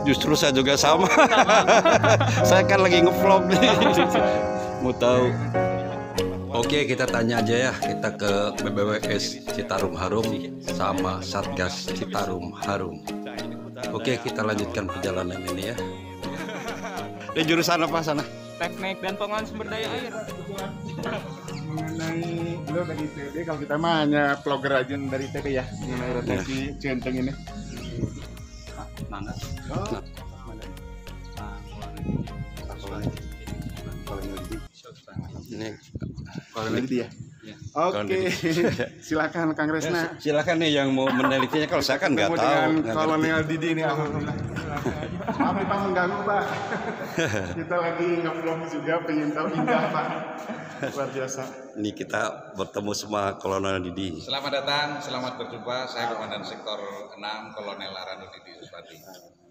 Justru saya juga sama. Saya kan lagi ngevlog nih. Mau tahu. Oke, kita tanya aja ya. Kita ke BBWS Citarum Harum sama Satgas Citarum Harum. Oke, kita lanjutkan perjalanan ini ya. Di jurusan apa sana? Teknik dan pengelolaan sumber daya air. Mengenai lo dari ITB, kalau kita mah hanya vlogger aja dari ITB ya, mengenai retensi Cienteng ini. Mana? Oh. Ini Kalau nanti ya. Oke, silakan Kang Resna. Silakan nih yang mau menelitinya, kalau saya kan nggak tahu. Dengan nggak Kolonel ngerti. Didi ini, alhamdulillah. Maaf nih Pak mengganggu Pak. Kita lagi nge-vlog juga, pengen tahu indah Pak. Luar biasa. Ini kita bertemu sama Kolonel Didi. Selamat datang, selamat berjumpa. Saya Komandan Sektor 6 Kolonel Aranu Didi Suspati.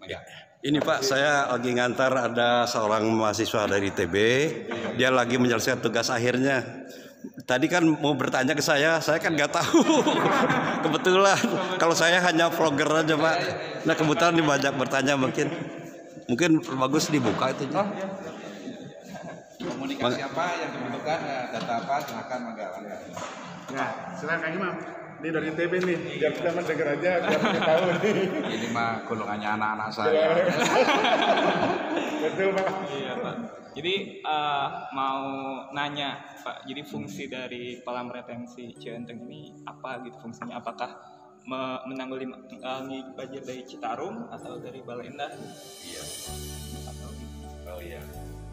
Ya. Ini Pak, saya lagi ngantar ada seorang mahasiswa dari TB. Dia lagi menyelesaikan tugas akhirnya. Tadi kan mau bertanya ke saya kan nggak tahu. Kebetulan, kalau saya hanya vlogger aja Pak. Nah kebetulan dia banyak bertanya, mungkin bagus dibuka itu. Oh, iya. Komunikasi apa yang dibutuhkan, data apa, silakan mangga. Nah, silakan Imam. Ini dari ITB nih, biar kita mendengar aja, biar kita tahu nih. Ini mah golongannya anak-anak saya. Betul Pak. Iya Pak. Jadi mau nanya Pak, jadi fungsi dari kolam retensi Cienteng ini apa gitu fungsinya? Apakah menanggulangi banjir dari Citarum atau dari Bale Endah? Iya. Oh iya.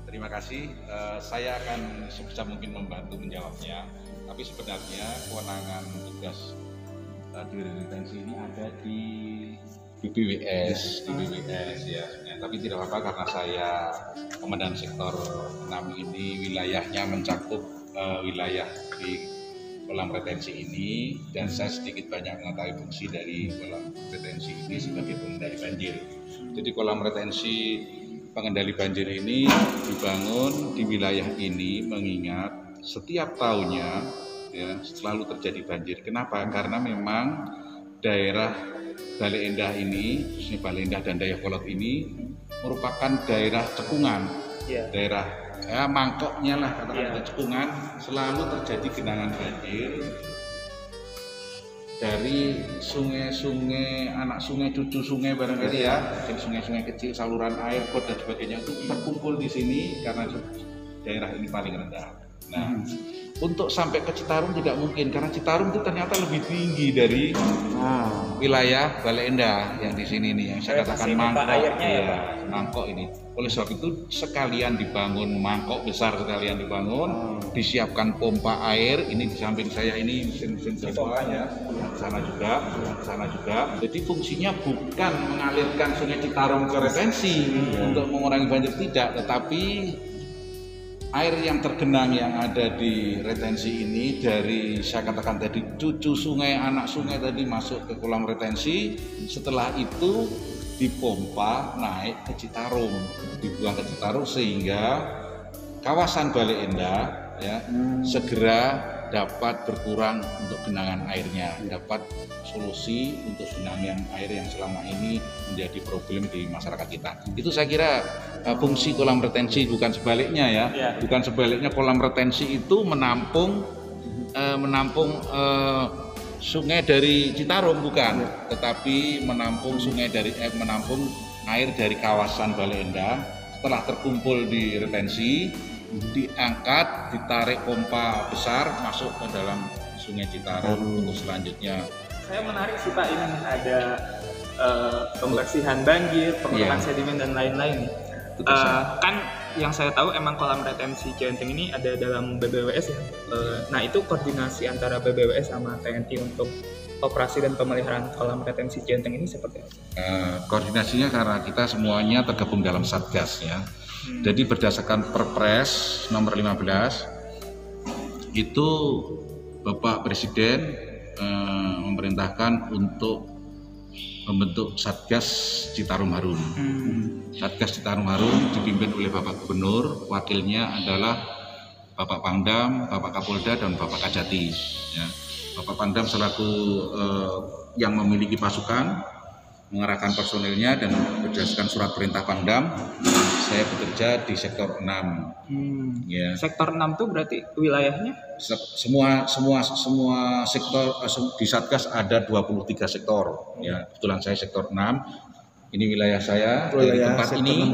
Terima kasih. Saya akan sebisa mungkin membantu menjawabnya. Tapi sebenarnya kewenangan tugas di retensi ini ada di BBWS ya. Tapi tidak apa-apa karena saya Komandan Sektor 6 ini wilayahnya mencakup wilayah di kolam retensi ini, dan saya sedikit banyak mengetahui fungsi dari kolam retensi ini sebagai pengendali banjir. Jadi kolam retensi pengendali banjir ini dibangun di wilayah ini mengingat setiap tahunnya ya selalu terjadi banjir. Kenapa? Karena memang daerah Bale Endah ini, khususnya Bale Endah dan Dayakolot ini merupakan daerah cekungan, daerah ya mangkoknya lah katakan cekungan, selalu terjadi genangan banjir dari sungai-sungai, anak sungai, cucu sungai barangkali ya, mungkin sungai-sungai kecil, saluran air, got dan sebagainya itu terkumpul di sini karena daerah ini paling rendah. Nah, untuk sampai ke Citarum tidak mungkin karena Citarum itu ternyata lebih tinggi dari wilayah Bale Endah yang di sini nih yang saya katakan mangkok, mangkok ini. Oleh sebab itu sekalian dibangun mangkok besar, sekalian dibangun, disiapkan pompa air. Ini di samping saya ini mesin-mesin pompa ya, di sana juga. Jadi fungsinya bukan mengalirkan Sungai Citarum ke retensi untuk mengurangi banjir, tidak, tetapi air yang tergenang yang ada di retensi ini dari saya katakan tadi cucu sungai, anak sungai tadi masuk ke kolam retensi, setelah itu dipompa naik ke Citarum, dibuang ke Citarum sehingga kawasan Bale Endah ya segera dapat berkurang untuk genangan airnya, dapat solusi untuk genangan air yang selama ini menjadi problem di masyarakat kita. Itu saya kira fungsi kolam retensi, bukan sebaliknya ya. Bukan sebaliknya, kolam retensi itu menampung sungai dari Citarum bukan, tetapi menampung menampung air dari kawasan Bale Endah. Setelah terkumpul di retensi, diangkat, ditarik pompa besar masuk ke dalam Sungai Citarum untuk selanjutnya. Saya menarik sih Pak, ini ada pembersihan banjir, pengelolaan sedimen dan lain-lain. Kan yang saya tahu emang kolam retensi Cienteng ini ada dalam BBWS ya. Nah itu koordinasi antara BBWS sama TNI untuk operasi dan pemeliharaan kolam retensi Cienteng ini seperti apa? Koordinasinya karena kita semuanya tergabung dalam Satgas ya. Jadi berdasarkan Perpres nomor 15 itu Bapak Presiden memerintahkan untuk membentuk Satgas Citarum Harum. Satgas Citarum Harum dipimpin oleh Bapak Gubernur, wakilnya adalah Bapak Pangdam, Bapak Kapolda, dan Bapak Kajati. Ya. Bapak Pangdam selaku yang memiliki pasukan, mengarahkan personilnya dan berdasarkan surat perintah Pangdam, saya bekerja di sektor 6. Ya. Sektor 6 tuh berarti wilayahnya? Semua sektor di Satgas ada 23 sektor. Ya, kebetulan saya sektor 6. Ini wilayah saya dari tempat ini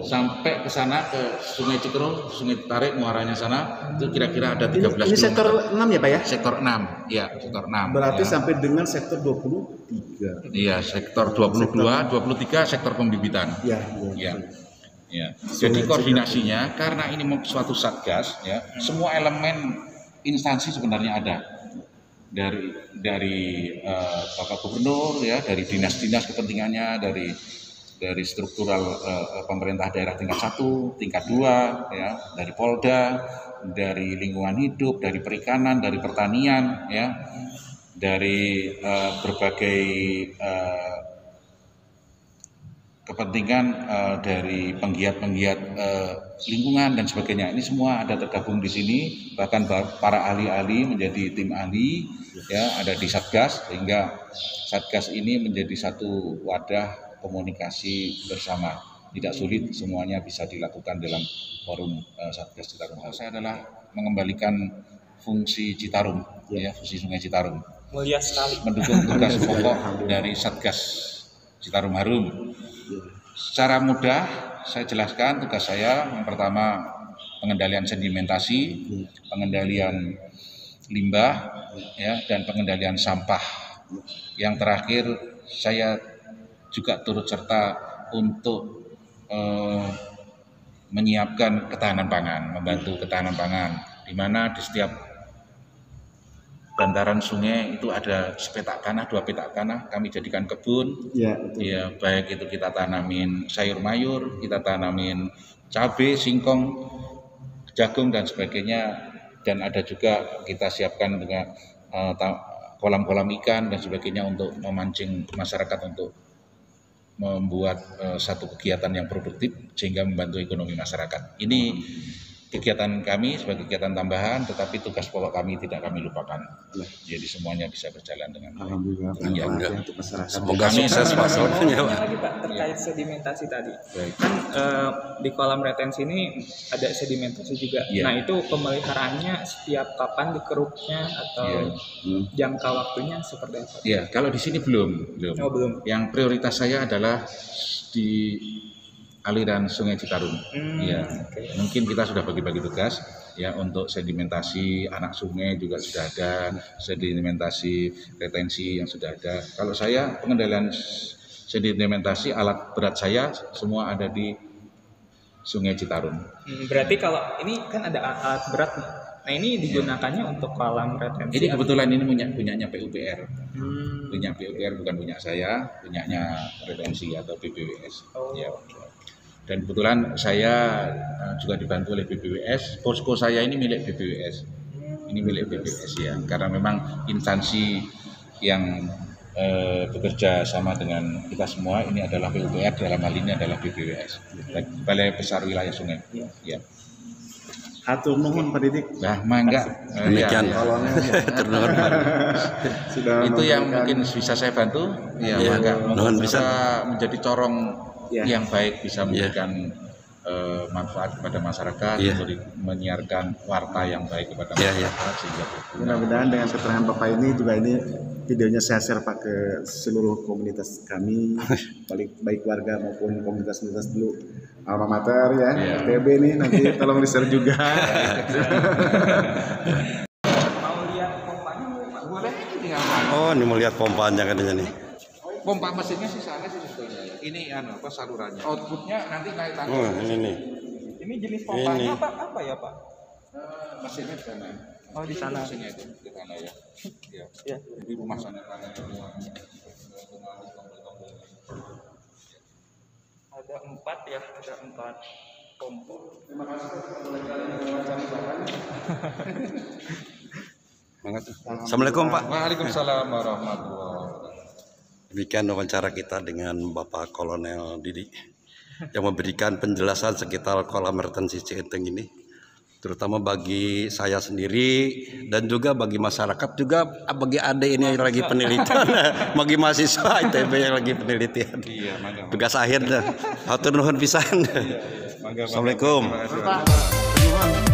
sampai ke sana ke Sungai Cikero, Sungai Tarik, muaranya sana itu kira-kira ada 13 Ini sektor 6 ya Pak ya? Sektor 6, ya sektor 6. Berarti ya. sampai dengan sektor 23. Iya, sektor 22, 23 sektor pembibitan. Ya. Ya. Jadi koordinasinya karena ini suatu satgas, ya, semua elemen instansi sebenarnya ada dari Bapak Gubernur, ya, dari dinas-dinas kepentingannya, dari struktural pemerintah daerah tingkat 1, tingkat 2, ya, dari Polda, dari lingkungan hidup, dari perikanan, dari pertanian, ya, dari berbagai kepentingan dari penggiat-penggiat lingkungan dan sebagainya. Ini semua ada tergabung di sini, bahkan para ahli-ahli menjadi tim ahli, ya, ada di Satgas, sehingga Satgas ini menjadi satu wadah komunikasi bersama. Tidak sulit, semuanya bisa dilakukan dalam forum Satgas Citarum. Saya adalah mengembalikan fungsi Citarum, ya, fungsi Sungai Citarum. Mulia sekali. Mendukung tugas pokok dari Satgas Citarum Harum. Secara mudah saya jelaskan tugas saya. Yang pertama pengendalian sedimentasi, pengendalian limbah, ya, dan pengendalian sampah. Yang terakhir saya juga turut serta untuk menyiapkan ketahanan pangan, membantu ketahanan pangan, di mana di setiap bantaran sungai itu ada sepetak tanah, 2 petak tanah, kami jadikan kebun. Ya, betul. Ya, baik itu kita tanamin sayur mayur, kita tanamin cabai, singkong, jagung dan sebagainya, dan ada juga kita siapkan dengan kolam-kolam ikan dan sebagainya untuk memancing masyarakat untuk membuat satu kegiatan yang produktif sehingga membantu ekonomi masyarakat. Ini kegiatan kami sebagai kegiatan tambahan, tetapi tugas pokok kami tidak kami lupakan. Jadi semuanya bisa berjalan dengan baik. Alhamdulillah. Iya. Untuk masyarakat. Semoga sukses Pak Solonnya, Pak. Lagi Pak terkait sedimentasi tadi. Baik. Kan di kolam retensi ini ada sedimentasi juga. Iya. Nah itu pemeliharaannya setiap kapan dikeruknya atau jangka waktunya seperti apa? Ya, kalau di sini belum. Oh belum. Yang prioritas saya adalah di aliran Sungai Citarum. Ya, mungkin kita sudah bagi-bagi tugas, ya, untuk sedimentasi anak sungai juga sudah ada, sedimentasi retensi yang sudah ada. Kalau saya pengendalian sedimentasi alat berat saya semua ada di Sungai Citarum. Berarti kalau ini kan ada alat berat nih. Nah ini digunakannya untuk kolam retensi. Ini kebetulan ini punyanya PUPR. Punya PUPR, bukan punya saya, punyanya retensi atau BPWS. Oh. Ya. Dan kebetulan saya juga dibantu oleh BPWS. Posko saya ini milik BPWS. Ini milik BPWS, ya. Karena memang instansi yang bekerja sama dengan kita semua ini adalah PUPR, dalam hal ini adalah BPWS. Balai Besar Wilayah Sungai. Ya. Hatur nuhun Pak Didik. Nah, mangga. Demikian. Ternuhun sudah Itu yang mungkin bisa saya bantu. Ya, Ya, mangga. nuhun Bisa bisa. menjadi corong yang baik, bisa Ya. memberikan manfaat kepada masyarakat, Ya. menyiarkan warta yang baik kepada Ya, masyarakat sehingga Mudah-mudahan dengan keterangan Bapak ini juga ini videonya saya share Pak ke seluruh komunitas kami, baik warga maupun komunitas-komunitas dulu alma mater ya, TB nih nanti tolong di share juga. Mau lihat pompanya boleh? Oh, ini mau lihat pompanya katanya nih. pompa mesinnya sih sana sih sebetulnya. Ini salurannya. Outputnya nanti naik tangga. Oh, ini nih. Ini jenis pompanya Ini. apa ya Pak? Mesinnya di sana. Oh di sana. Mesinnya itu di sana ya. Ya. Ya. Di rumah sana. Ada 4 ya, ada 4 pompa. Assalamualaikum Pak. Waalaikumsalam warahmatullahi wabarakatuh. Demikian wawancara kita dengan Bapak Kolonel Didi yang memberikan penjelasan sekitar kolam retensi Cienteng ini. terutama bagi saya sendiri dan juga bagi masyarakat juga, bagi adik ini yang lagi penelitian, bagi mahasiswa ITB yang lagi penelitian. Iya, tugas akhirnya. Hatur nuhun pisan. Assalamualaikum. Pak,